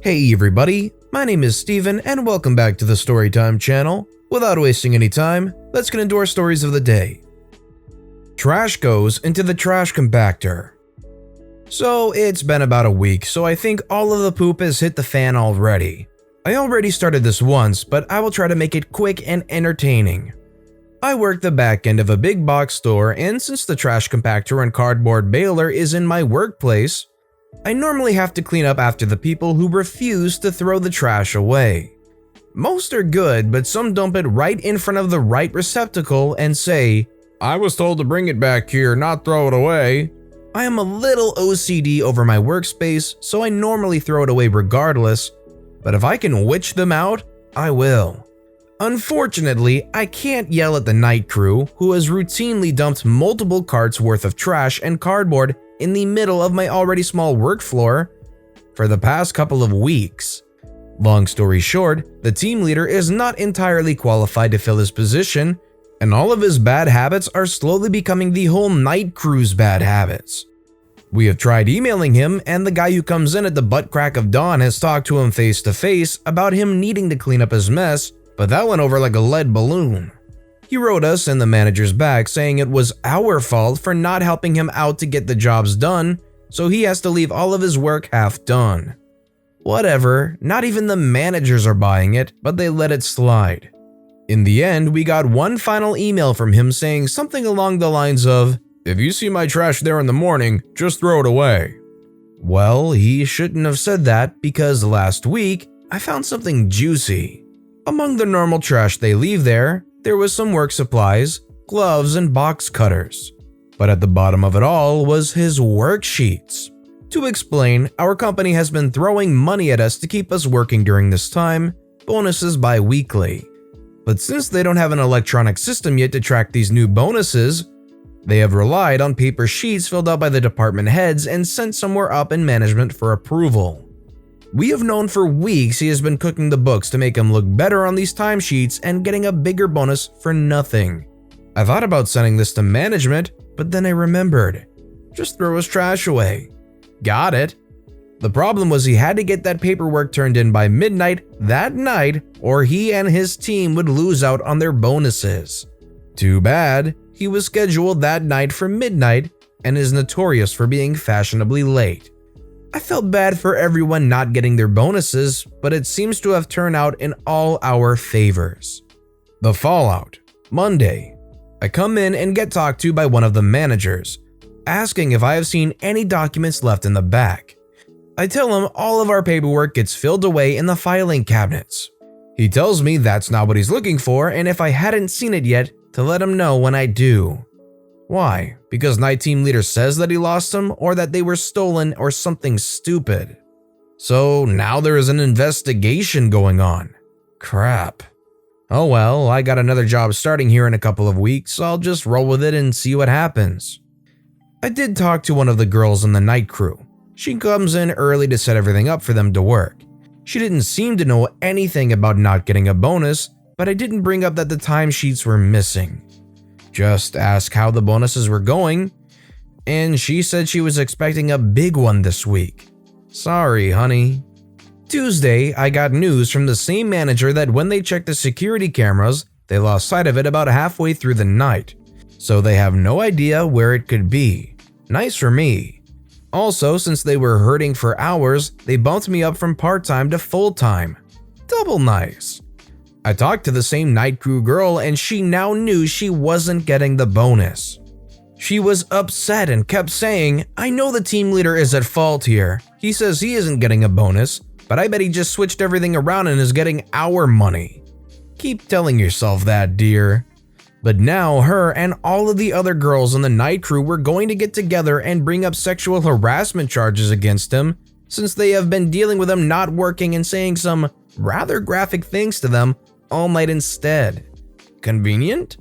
Hey everybody, my name is Steven and welcome back to the Storytime channel. Without wasting any time, let's get into our stories of the day. Trash goes into the trash compactor. So it's been about a week, so I think all of the poop has hit the fan already. I already started this once, but I will try to make it quick and entertaining. I work the back end of a big box store, and since the trash compactor and cardboard baler is in my workplace, I normally have to clean up after the people who refuse to throw the trash away. Most are good, but some dump it right in front of the right receptacle and say, "I was told to bring it back here, not throw it away." I am a little OCD over my workspace, so I normally throw it away regardless, but if I can witch them out, I will. Unfortunately, I can't yell at the night crew, who has routinely dumped multiple carts worth of trash and cardboard in the middle of my already small work floor for the past couple of weeks. Long story short, the team leader is not entirely qualified to fill his position, and all of his bad habits are slowly becoming the whole night crew's bad habits. We have tried emailing him, and the guy who comes in at the butt crack of dawn has talked to him face to face about him needing to clean up his mess, but that went over like a lead balloon. He wrote us and the managers back saying it was our fault for not helping him out to get the jobs done, so he has to leave all of his work half done. Whatever, not even the managers are buying it, but they let it slide. In the end, we got one final email from him saying something along the lines of, "If you see my trash there in the morning, just throw it away." Well, he shouldn't have said that because last week, I found something juicy. Among the normal trash they leave there was some work supplies, gloves, and box cutters. But at the bottom of it all was his worksheets. To explain, our company has been throwing money at us to keep us working during this time, bonuses bi-weekly. But since they don't have an electronic system yet to track these new bonuses, they have relied on paper sheets filled out by the department heads and sent somewhere up in management for approval. We have known for weeks he has been cooking the books to make him look better on these timesheets and getting a bigger bonus for nothing. I thought about sending this to management, but then I remembered. Just throw his trash away. Got it. The problem was he had to get that paperwork turned in by midnight that night, or he and his team would lose out on their bonuses. Too bad, he was scheduled that night for midnight and is notorious for being fashionably late. I felt bad for everyone not getting their bonuses, but it seems to have turned out in all our favors. The fallout. Monday. I come in and get talked to by one of the managers, asking if I have seen any documents left in the back. I tell him all of our paperwork gets filled away in the filing cabinets. He tells me that's not what he's looking for, and if I hadn't seen it yet, to let him know when I do. Why? Because night team leader says that he lost them, or that they were stolen, or something stupid. So now there is an investigation going on. Crap. Oh well, I got another job starting here in a couple of weeks, so I'll just roll with it and see what happens. I did talk to one of the girls in the night crew. She comes in early to set everything up for them to work. She didn't seem to know anything about not getting a bonus, but I didn't bring up that the timesheets were missing. Just ask how the bonuses were going, and she said she was expecting a big one this week. Sorry, honey. Tuesday, I got news from the same manager that when they checked the security cameras, they lost sight of it about halfway through the night, so they have no idea where it could be. Nice for me. Also, since they were hurting for hours, they bumped me up from part-time to full-time. Double nice. I talked to the same night crew girl and she now knew she wasn't getting the bonus. She was upset and kept saying, "I know the team leader is at fault here. He says he isn't getting a bonus, but I bet he just switched everything around and is getting our money." Keep telling yourself that, dear. But now her and all of the other girls in the night crew were going to get together and bring up sexual harassment charges against him, since they have been dealing with him not working and saying some rather graphic things to them all night instead. Convenient?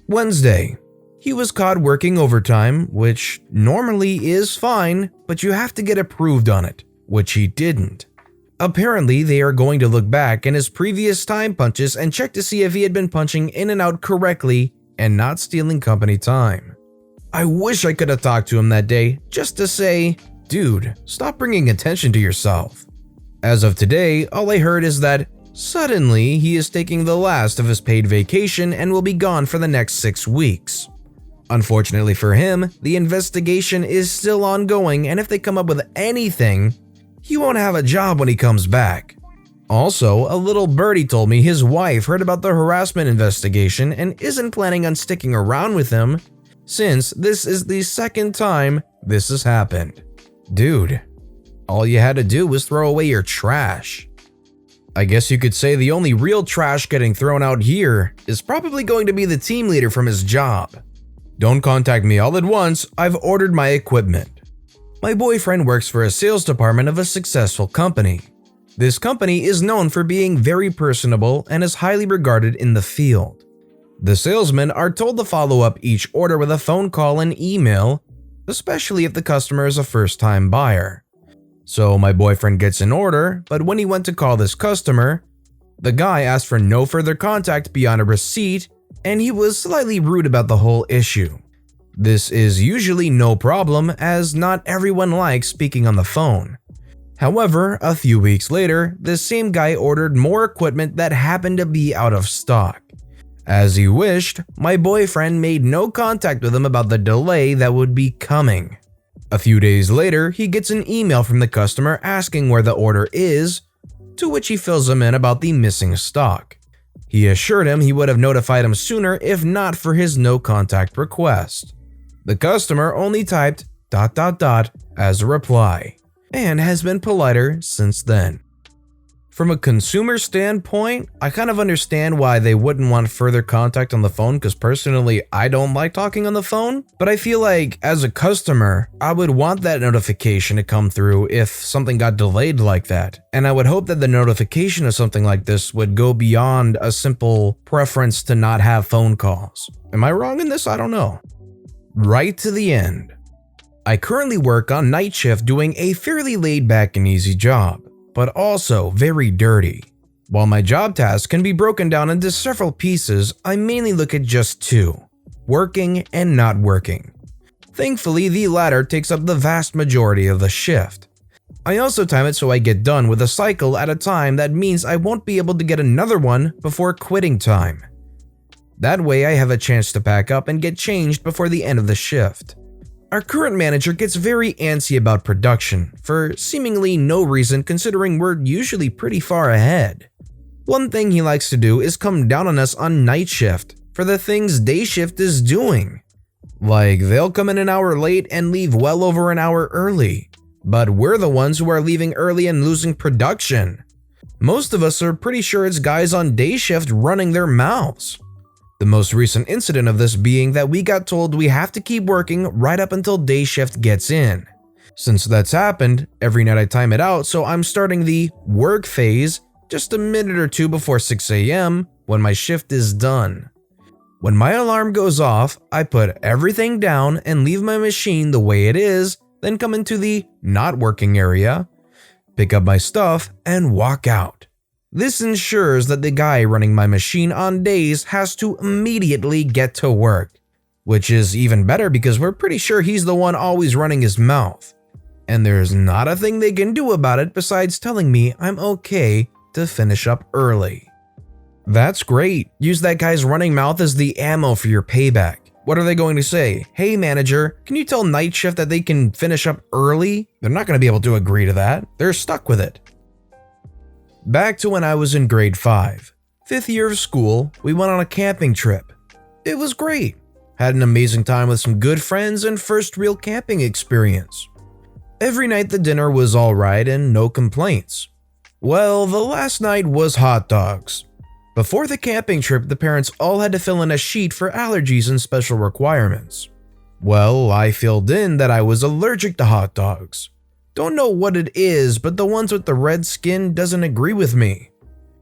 Wednesday. He was caught working overtime, which normally is fine, but you have to get approved on it, which he didn't. Apparently, they are going to look back in his previous time punches and check to see if he had been punching in and out correctly and not stealing company time. I wish I could have talked to him that day just to say, "Dude, stop bringing attention to yourself." As of today, all I heard is that suddenly he is taking the last of his paid vacation and will be gone for the next 6 weeks. Unfortunately for him, the investigation is still ongoing, and if they come up with anything, he won't have a job when he comes back. Also, a little birdie told me his wife heard about the harassment investigation and isn't planning on sticking around with him, since this is the second time this has happened. Dude, all you had to do was throw away your trash. I guess you could say the only real trash getting thrown out here is probably going to be the team leader from his job. Don't contact me all at once, I've ordered my equipment. My boyfriend works for a sales department of a successful company. This company is known for being very personable and is highly regarded in the field. The salesmen are told to follow up each order with a phone call and email, especially if the customer is a first-time buyer. So my boyfriend gets an order, but when he went to call this customer, the guy asked for no further contact beyond a receipt, and he was slightly rude about the whole issue. This is usually no problem, as not everyone likes speaking on the phone. However, a few weeks later, this same guy ordered more equipment that happened to be out of stock. As he wished, my boyfriend made no contact with him about the delay that would be coming. A few days later, he gets an email from the customer asking where the order is, to which he fills him in about the missing stock. He assured him he would have notified him sooner if not for his no contact request. The customer only typed ... as a reply, and has been politer since then. From a consumer standpoint, I kind of understand why they wouldn't want further contact on the phone, because personally I don't like talking on the phone, but I feel like as a customer, I would want that notification to come through if something got delayed like that, and I would hope that the notification of something like this would go beyond a simple preference to not have phone calls. Am I wrong in this? I don't know. Right to the end. I currently work on night shift doing a fairly laid back and easy job, but also very dirty. While my job tasks can be broken down into several pieces, I mainly look at just two: working and not working. Thankfully, the latter takes up the vast majority of the shift. I also time it so I get done with a cycle at a time that means I won't be able to get another one before quitting time. That way I have a chance to pack up and get changed before the end of the shift. Our current manager gets very antsy about production, for seemingly no reason considering we're usually pretty far ahead. One thing he likes to do is come down on us on night shift for the things day shift is doing. Like, they'll come in an hour late and leave well over an hour early, but we're the ones who are leaving early and losing production. Most of us are pretty sure it's guys on day shift running their mouths. The most recent incident of this being that we got told we have to keep working right up until day shift gets in. Since that's happened, every night I time it out, so I'm starting the work phase just a minute or two before 6 a.m. when my shift is done. When my alarm goes off, I put everything down and leave my machine the way it is, then come into the not working area, pick up my stuff, and walk out. This ensures that the guy running my machine on days has to immediately get to work, which is even better because we're pretty sure he's the one always running his mouth. And there's not a thing they can do about it besides telling me I'm okay to finish up early. That's great. Use that guy's running mouth as the ammo for your payback. What are they going to say? Hey manager, can you tell night shift that they can finish up early? They're not going to be able to agree to that. They're stuck with it. Back to when I was in grade 5. 5th year of school, we went on a camping trip. It was great. Had an amazing time with some good friends and first real camping experience. Every night the dinner was alright and no complaints. Well, the last night was hot dogs. Before the camping trip, the parents all had to fill in a sheet for allergies and special requirements. Well, I filled in that I was allergic to hot dogs. Don't know what it is, but the ones with the red skin doesn't agree with me.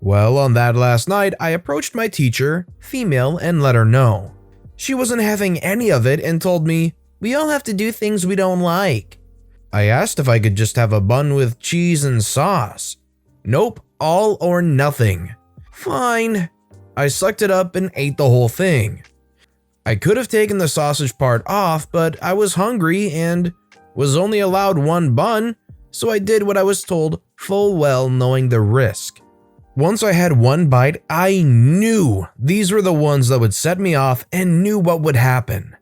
Well, on that last night, I approached my teacher, female, and let her know. She wasn't having any of it and told me, "We all have to do things we don't like." I asked if I could just have a bun with cheese and sauce. Nope, all or nothing. Fine. I sucked it up and ate the whole thing. I could have taken the sausage part off, but I was hungry and was only allowed one bun, so I did what I was told full well knowing the risk. Once I had one bite, I knew these were the ones that would set me off and knew what would happen.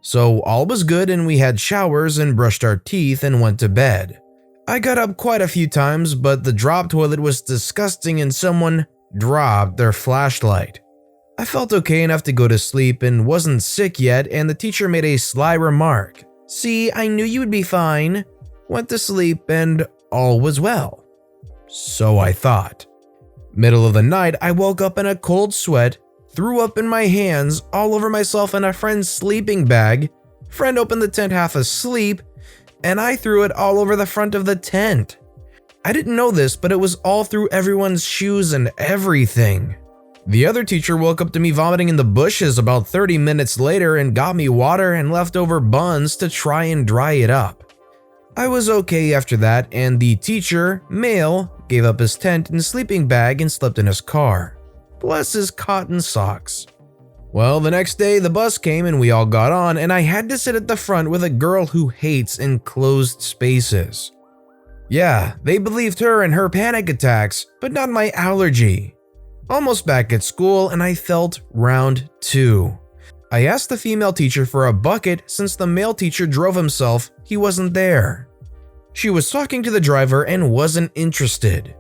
So all was good and we had showers and brushed our teeth and went to bed. I got up quite a few times, but the drop toilet was disgusting and someone dropped their flashlight. I felt okay enough to go to sleep and wasn't sick yet, and the teacher made a sly remark. "See, I knew you would be fine." Went to sleep and all was well. So I thought. Middle of the night, I woke up in a cold sweat, threw up in my hands, all over myself and a friend's sleeping bag. Friend opened the tent half asleep, and I threw it all over the front of the tent. I didn't know this, but it was all through everyone's shoes and everything. The other teacher woke up to me vomiting in the bushes about 30 minutes later and got me water and leftover buns to try and dry it up. I was okay after that, and the teacher, male, gave up his tent and sleeping bag and slept in his car. Bless his cotton socks. Well, the next day the bus came and we all got on, and I had to sit at the front with a girl who hates enclosed spaces. Yeah, they believed her and her panic attacks, but not my allergy. Almost back at school, and I felt round 2. I asked the female teacher for a bucket since the male teacher drove himself, he wasn't there. She was talking to the driver and wasn't interested.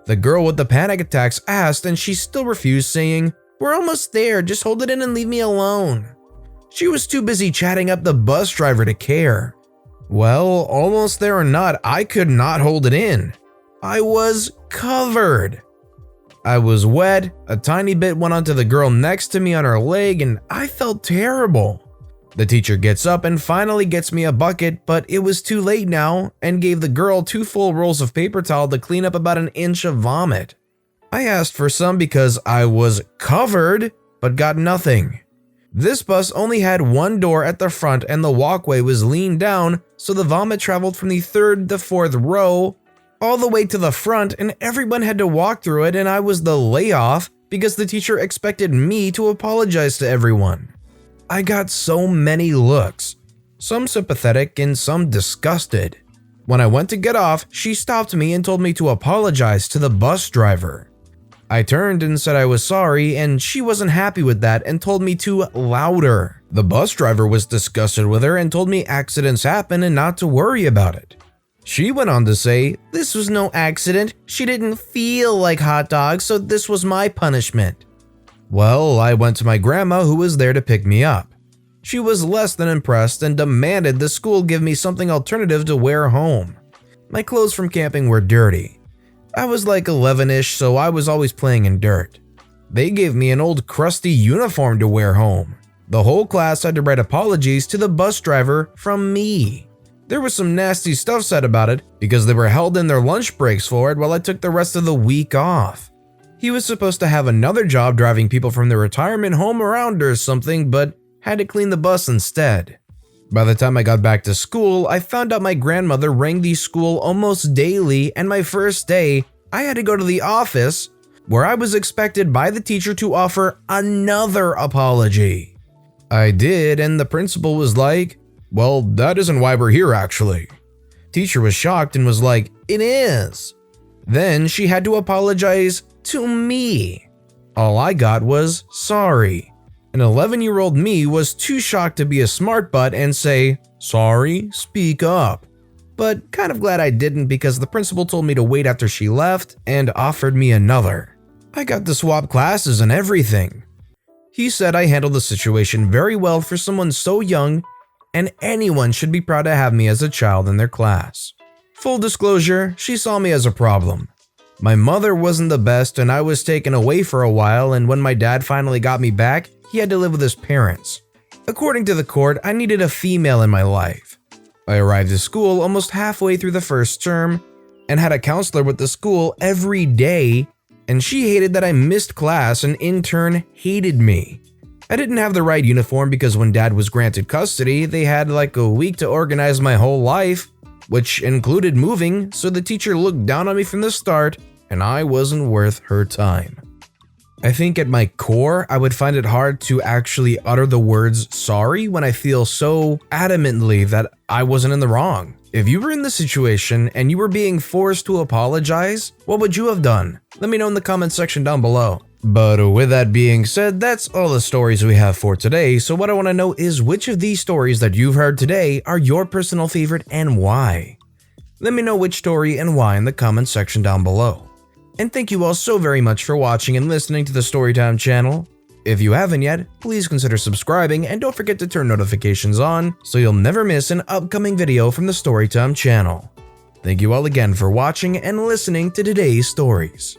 The girl with the panic attacks asked and she still refused, saying, "We're almost there, just hold it in and leave me alone." She was too busy chatting up the bus driver to care. Well, almost there or not, I could not hold it in. I was covered. I was wet, a tiny bit went onto the girl next to me on her leg, and I felt terrible. The teacher gets up and finally gets me a bucket, but it was too late now and gave the girl 2 full rolls of paper towel to clean up about an inch of vomit. I asked for some because I was covered, but got nothing. This bus only had one door at the front and the walkway was leaned down, so the vomit traveled from the 3rd to 4th row all the way to the front, and everyone had to walk through it, and I was the layoff because the teacher expected me to apologize to everyone. I got so many looks, some sympathetic and some disgusted. When I went to get off, she stopped me and told me to apologize to the bus driver. I turned and said I was sorry, and she wasn't happy with that and told me to louder. The bus driver was disgusted with her and told me accidents happen and not to worry about it. She went on to say, "This was no accident, she didn't feel like hot dogs, so this was my punishment." Well, I went to my grandma who was there to pick me up. She was less than impressed and demanded the school give me something alternative to wear home. My clothes from camping were dirty. I was like 11-ish, so I was always playing in dirt. They gave me an old crusty uniform to wear home. The whole class had to write apologies to the bus driver from me. There was some nasty stuff said about it because they were held in their lunch breaks for it while I took the rest of the week off. He was supposed to have another job driving people from their retirement home around or something, but had to clean the bus instead. By the time I got back to school, I found out my grandmother rang the school almost daily, and my first day, I had to go to the office where I was expected by the teacher to offer another apology. I did, and the principal was like, "Well, that isn't why we're here actually." Teacher was shocked and was like, "It is." Then she had to apologize to me. All I got was sorry. An 11-year-old me was too shocked to be a smart butt and say, "Sorry, speak up." But kind of glad I didn't because the principal told me to wait after she left and offered me another. I got to swap classes and everything. He said I handled the situation very well for someone so young, and anyone should be proud to have me as a child in their class. Full disclosure, she saw me as a problem. My mother wasn't the best and I was taken away for a while, and when my dad finally got me back, he had to live with his parents. According to the court, I needed a female in my life. I arrived at school almost halfway through the first term and had a counselor with the school every day, and she hated that I missed class and in turn hated me. I didn't have the right uniform because when dad was granted custody, they had like a week to organize my whole life, which included moving, so the teacher looked down on me from the start and I wasn't worth her time. I think at my core, I would find it hard to actually utter the words sorry when I feel so adamantly that I wasn't in the wrong. If you were in this situation and you were being forced to apologize, what would you have done? Let me know in the comment section down below. But with that being said, that's all the stories we have for today, so what I want to know is which of these stories that you've heard today are your personal favorite and why? Let me know which story and why in the comment section down below. And thank you all so very much for watching and listening to the Storytime channel. If you haven't yet, please consider subscribing and don't forget to turn notifications on so you'll never miss an upcoming video from the Storytime channel. Thank you all again for watching and listening to today's stories.